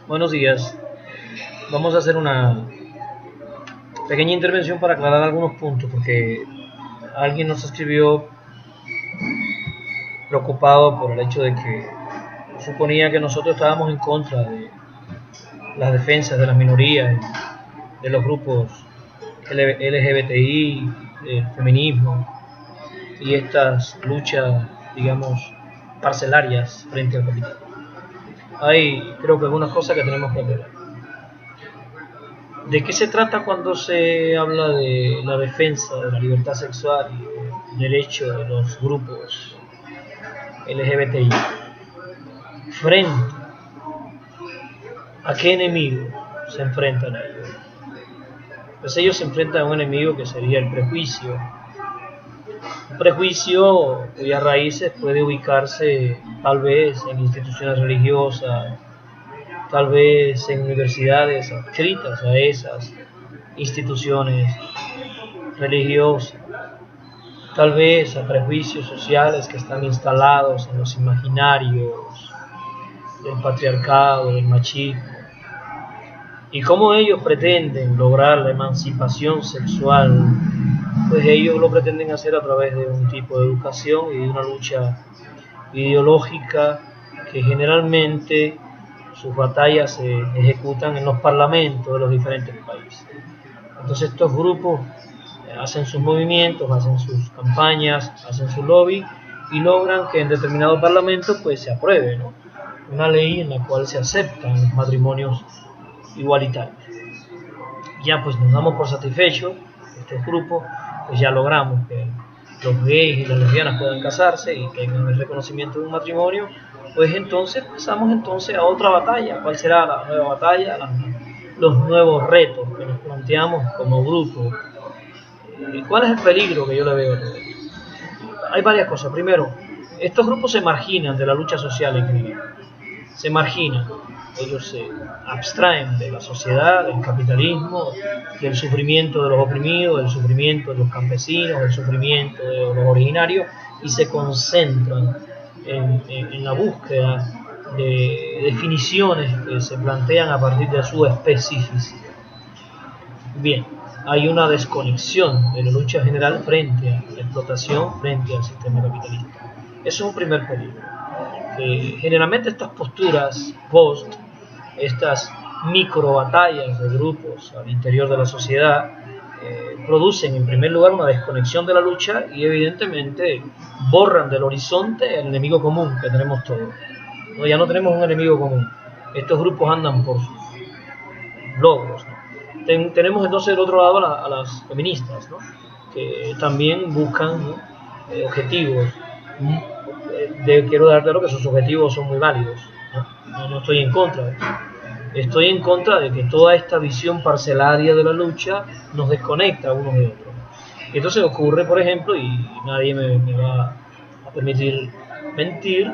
Buenos días. Vamos a hacer una pequeña intervención para aclarar algunos puntos, porque alguien nos escribió preocupado por el hecho de que suponía que nosotros estábamos en contra de las defensas de las minorías, de los grupos LGBTI, del feminismo y estas luchas, digamos, parcelarias frente al capital. Hay, creo que algunas cosas que tenemos que aclarar. ¿De qué se trata cuando se habla de la defensa de la libertad sexual y el derecho de los grupos LGBTI? ¿Frente a qué enemigo se enfrentan ellos? Pues ellos se enfrentan a un enemigo que sería el prejuicio. Un prejuicio cuyas raíces puede ubicarse tal vez en instituciones religiosas, tal vez en universidades adscritas a esas instituciones religiosas, tal vez a prejuicios sociales que están instalados en los imaginarios del patriarcado, del machismo, y cómo ellos pretenden lograr la emancipación sexual. Pues ellos lo pretenden hacer a través de un tipo de educación y de una lucha ideológica que generalmente sus batallas se ejecutan en los parlamentos de los diferentes países. Entonces estos grupos hacen sus movimientos, hacen sus campañas, hacen su lobby y logran que en determinado parlamento pues se apruebe, ¿no?, una ley en la cual se aceptan los matrimonios igualitarios. Ya pues nos damos por satisfechos, este grupo, pues ya logramos que los gays y las lesbianas puedan casarse y tengan el reconocimiento de un matrimonio. Pues entonces pasamos a otra batalla. ¿Cuál será la nueva batalla? Los nuevos retos que nos planteamos como grupo. ¿Cuál es el peligro que yo le veo a todo esto? Hay varias cosas. Primero, estos grupos se marginan de la lucha social en general. Se marginan. Ellos se abstraen de la sociedad, del capitalismo, del sufrimiento de los oprimidos, del sufrimiento de los campesinos, del sufrimiento de los originarios, y se concentran en la búsqueda de definiciones que se plantean a partir de su especificidad. Bien, hay una desconexión de la lucha general frente a la explotación, frente al sistema capitalista. Eso es un primer peligro. Generalmente estas posturas post, estas micro batallas de grupos al interior de la sociedad, producen en primer lugar una desconexión de la lucha y evidentemente borran del horizonte el enemigo común que tenemos todos. ¿No? Ya no tenemos un enemigo común. Estos grupos andan por sus logros, ¿no? Tenemos entonces del otro lado a las feministas, ¿no?, que también buscan, ¿no?, objetivos. Quiero dar claro que sus objetivos son muy válidos, ¿no? No estoy en contra de eso. Estoy en contra de que toda esta visión parcelaria de la lucha nos desconecta unos de otros. Y entonces ocurre, por ejemplo, y nadie me va a permitir mentir,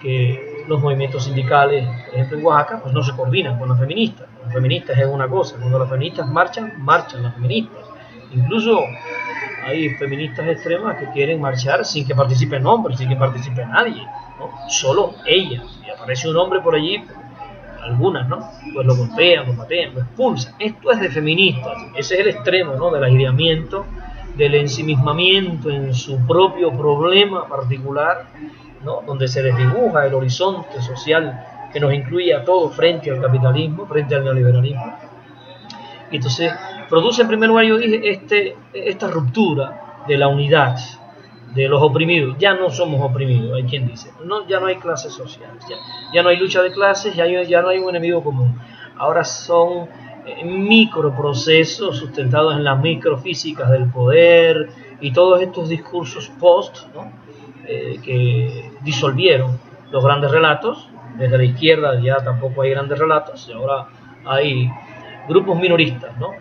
que los movimientos sindicales, por ejemplo en Oaxaca, pues no se coordinan con las feministas. Las feministas es una cosa, cuando las feministas marchan las feministas. Incluso hay feministas extremas que quieren marchar sin que participen hombres, sin que participe nadie, ¿no?, solo ellas. Y aparece un hombre por allí, algunas, ¿no?, pues lo golpean, lo patean, lo expulsan. Esto es de feministas. Ese es el extremo, ¿no?, del aislamiento, del ensimismamiento en su propio problema particular, ¿no?, donde se desdibuja el horizonte social que nos incluye a todos frente al capitalismo, frente al neoliberalismo. Y entonces produce en primer lugar, yo dije, esta ruptura de la unidad de los oprimidos. Ya no somos oprimidos, hay quien dice, no, ya no hay clases sociales, ya no hay lucha de clases, ya no hay un enemigo común. Ahora son microprocesos sustentados en las microfísicas del poder y todos estos discursos post, ¿no?, que disolvieron los grandes relatos. Desde la izquierda ya tampoco hay grandes relatos, y ahora hay grupos minoristas, ¿no?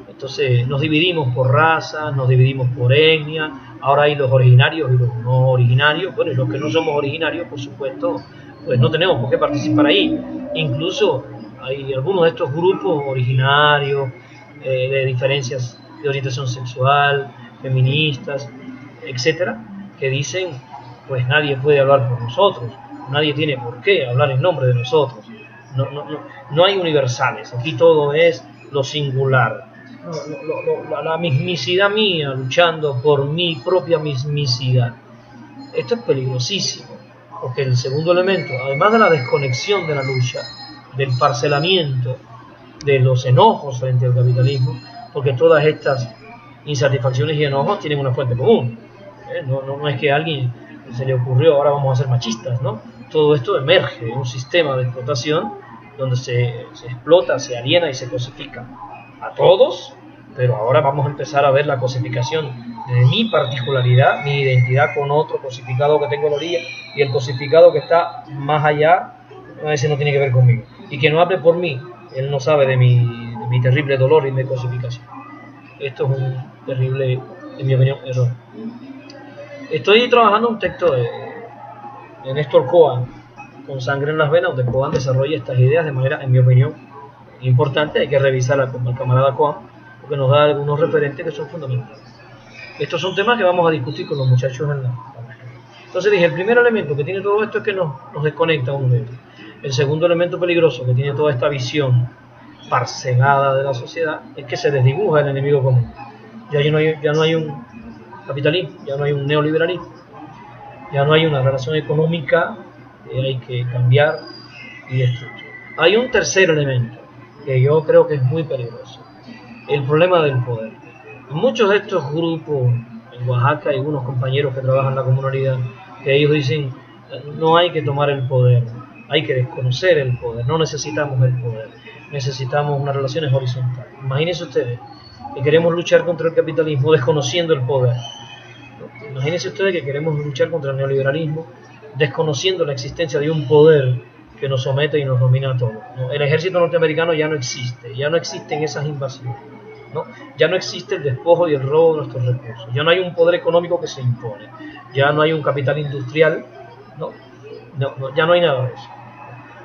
Entonces nos dividimos por raza, nos dividimos por etnia. Ahora hay los originarios y los no originarios. Bueno, y los que no somos originarios, por supuesto, pues no tenemos por qué participar ahí. Incluso hay algunos de estos grupos originarios, de diferencias de orientación sexual, feministas, etcétera, que dicen, pues nadie puede hablar por nosotros, nadie tiene por qué hablar en nombre de nosotros. No hay universales, aquí todo es lo singular. La mismicidad mía luchando por mi propia mismicidad. Esto es peligrosísimo, porque el segundo elemento, además de la desconexión de la lucha, del parcelamiento, de los enojos frente al capitalismo, porque todas estas insatisfacciones y enojos tienen una fuente común. No es que a alguien se le ocurrió ahora vamos a ser machistas, ¿no? Todo esto emerge de un sistema de explotación donde se explota, se aliena y se cosifica a todos, pero ahora vamos a empezar a ver la cosificación de mi particularidad, mi identidad con otro cosificado que tengo a la orilla, y el cosificado que está más allá, ese no tiene que ver conmigo, y que no hable por mí, él no sabe de mi terrible dolor y mi cosificación. Esto es un terrible, en mi opinión, error. Estoy trabajando un texto de Néstor Cohen, Con sangre en las venas, donde Cohen desarrolla estas ideas de manera, en mi opinión, importante. Hay que revisarla con el camarada Cohen, porque nos da algunos referentes que son fundamentales. Estos son temas que vamos a discutir con los muchachos en la. Entonces dije, el primer elemento que tiene todo esto es que nos desconecta uno de otro. El segundo elemento peligroso que tiene toda esta visión parcelada de la sociedad es que se desdibuja el enemigo común. Ya no hay un capitalismo, ya no hay un neoliberalismo, ya no hay una relación económica que hay que cambiar y destruir. Hay un tercer elemento que yo creo que es muy peligroso, el problema del poder. En muchos de estos grupos, en Oaxaca hay unos compañeros que trabajan en la comunidad, que ellos dicen, no hay que tomar el poder, hay que desconocer el poder, no necesitamos el poder, necesitamos unas relaciones horizontales. Imagínense ustedes que queremos luchar contra el capitalismo desconociendo el poder. Imagínense ustedes que queremos luchar contra el neoliberalismo desconociendo la existencia de un poder que nos somete y nos domina a todos. El ejército norteamericano ya no existen esas invasiones, ¿no? Ya no existe el despojo y el robo de nuestros recursos, ya no hay un poder económico que se impone, ya no hay un capital industrial, ya no hay nada de eso.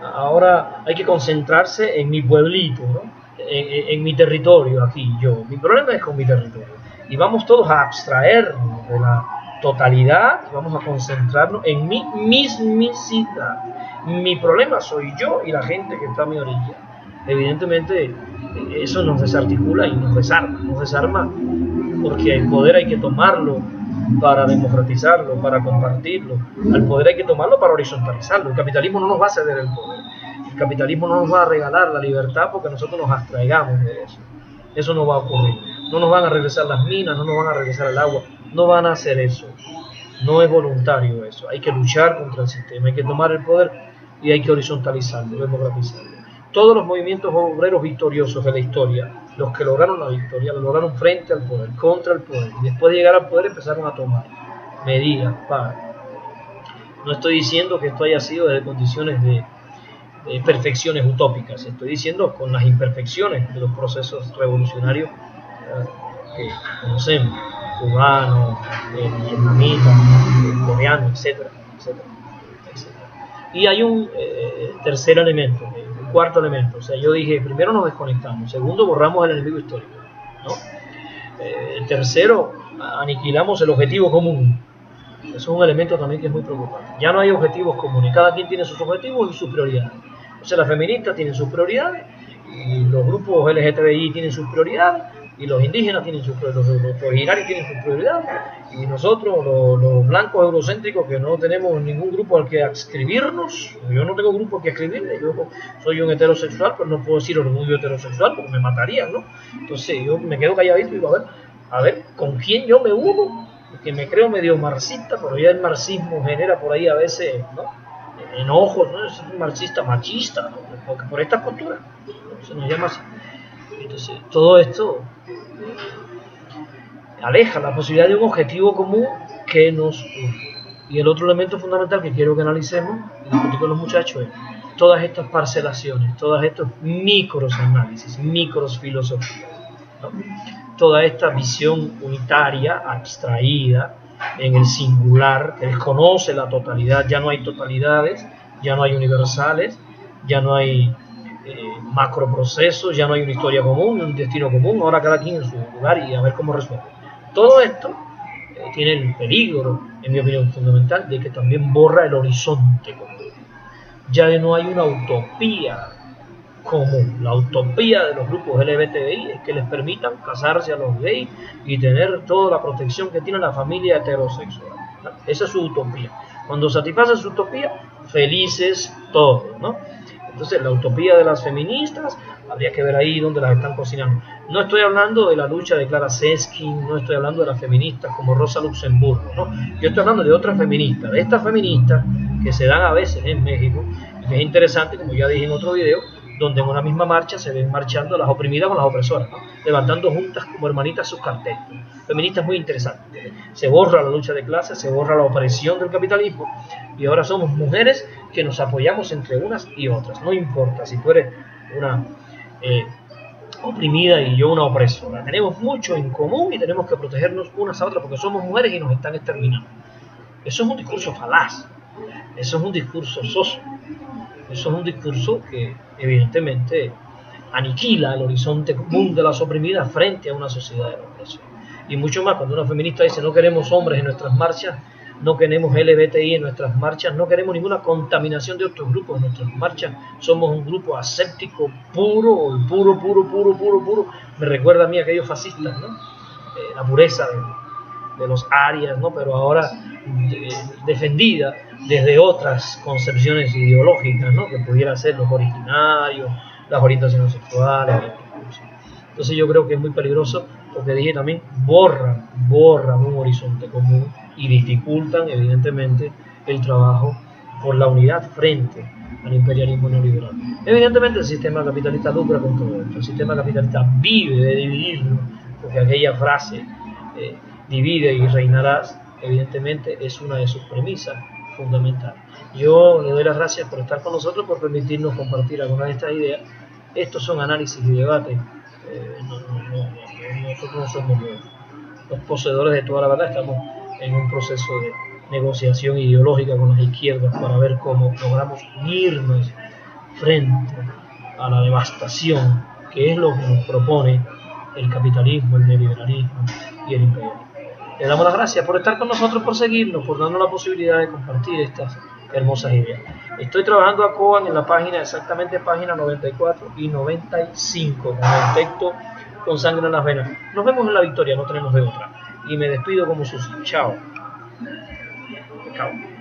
Ahora hay que concentrarse en mi pueblito, ¿no? En mi territorio aquí, mi problema es con mi territorio, y vamos todos a abstraernos de la totalidad y vamos a concentrarnos en mi mismicidad. Mi problema soy yo y la gente que está a mi orilla. Evidentemente eso nos desarticula y nos desarma porque el poder hay que tomarlo para democratizarlo, para compartirlo. Al poder hay que tomarlo para horizontalizarlo. El capitalismo no nos va a ceder el poder. El capitalismo no nos va a regalar la libertad porque nosotros nos abstraigamos de eso. Eso no va a ocurrir. No nos van a regresar las minas, no nos van a regresar el agua. No van a hacer eso. No es voluntario eso. Hay que luchar contra el sistema. Hay que tomar el poder y hay que horizontalizarlo, democratizarlo. Todos los movimientos obreros victoriosos de la historia, los que lograron la victoria, lo lograron frente al poder, contra el poder. Y después de llegar al poder empezaron a tomar medidas para. No estoy diciendo que esto haya sido desde condiciones de perfecciones utópicas. Estoy diciendo con las imperfecciones de los procesos revolucionarios que conocemos, cubanos, vietnamitas, coreanos, etcétera. Y hay un tercer elemento, un cuarto elemento. O sea, yo dije, primero nos desconectamos, segundo borramos el enemigo histórico, ¿no? El tercero, aniquilamos el objetivo común. Eso es un elemento también que es muy preocupante. Ya no hay objetivos comunes, cada quien tiene sus objetivos y sus prioridades. O sea, las feministas tienen sus prioridades, y los grupos LGTBI tienen sus prioridades, y los indígenas tienen sus prioridades, los originarios tienen sus prioridades, y nosotros, los blancos eurocéntricos, que no tenemos ningún grupo al que adscribirnos. Yo no tengo grupo al que adscribirme, yo soy un heterosexual, pero no puedo decir orgullo heterosexual porque me matarían, ¿no? Entonces yo me quedo calladito y digo, a ver, ¿con quién yo me uno? Porque me creo medio marxista, pero ya el marxismo genera por ahí a veces, ¿no?, enojos, ¿no? Es un marxista machista, ¿no? Porque por esta postura, ¿no? Se nos llama así. Entonces, todo esto aleja la posibilidad de un objetivo común que nos une. Y el otro elemento fundamental que quiero que analicemos y discutir con los muchachos es todas estas parcelaciones, todos estos microanálisis, microfilosofías, ¿no? Toda esta visión unitaria, abstraída, en el singular, que desconoce la totalidad. Ya no hay totalidades, ya no hay universales, ya no hay macroprocesos, ya no hay una historia común, un destino común. Ahora cada quien en su lugar y a ver cómo resuelve. Todo esto tiene el peligro, en mi opinión fundamental, de que también borra el horizonte común. ya no hay una utopía común. La utopía de los grupos LGBTI es que les permitan casarse a los gays y tener toda la protección que tiene la familia heterosexual, ¿no? Esa es su utopía. Cuando satisface su utopía, felices todos, ¿no? Entonces, la utopía de las feministas, habría que ver ahí dónde las están cocinando. No estoy hablando de la lucha de Clara Zetkin, no estoy hablando de las feministas como Rosa Luxemburgo, ¿no? Yo estoy hablando de otras feministas, de estas feministas que se dan a veces en México, y que es interesante, como ya dije en otro video, donde en una misma marcha se ven marchando las oprimidas con las opresoras, ¿no? Levantando juntas como hermanitas sus carteles. Feministas muy interesantes. Se borra la lucha de clases, se borra la opresión del capitalismo, y ahora somos mujeres que nos apoyamos entre unas y otras. No importa si tú eres una oprimida y yo una opresora. Tenemos mucho en común y tenemos que protegernos unas a otras porque somos mujeres y nos están exterminando. Eso es un discurso falaz. Eso es un discurso soso. Eso es un discurso que evidentemente aniquila el horizonte común de las oprimidas frente a una sociedad de opresión. Y mucho más cuando una feminista dice no queremos hombres en nuestras marchas, no queremos LGBTI en nuestras marchas, no queremos ninguna contaminación de otros grupos en nuestras marchas, somos un grupo aséptico puro, puro. Me recuerda a mí a aquellos fascistas, ¿no? La pureza de los arias, ¿no? Pero ahora defendida desde otras concepciones ideológicas, ¿no? Que pudiera ser los originarios, las orientaciones sexuales. Entonces yo creo que es muy peligroso porque dije también borran un horizonte común y dificultan evidentemente el trabajo por la unidad frente al imperialismo neoliberal. Evidentemente el sistema capitalista lucra con todo esto, el sistema capitalista vive de dividirnos, porque aquella frase divide y reinarás, evidentemente es una de sus premisas fundamentales. Yo le doy las gracias por estar con nosotros, por permitirnos compartir algunas de estas ideas. Estos son análisis y debates. Nosotros no somos los poseedores de toda la verdad, estamos en un proceso de negociación ideológica con las izquierdas para ver cómo logramos unirnos frente a la devastación que es lo que nos propone el capitalismo, el neoliberalismo y el imperialismo. Le damos las gracias por estar con nosotros, por seguirnos, por darnos la posibilidad de compartir estas hermosas ideas. Estoy trabajando a Coan en la página, exactamente página 94 y 95, con el texto Con sangre en las venas. Nos vemos en la victoria, no tenemos de otra. Y me despido como Susi. Chao. Chao.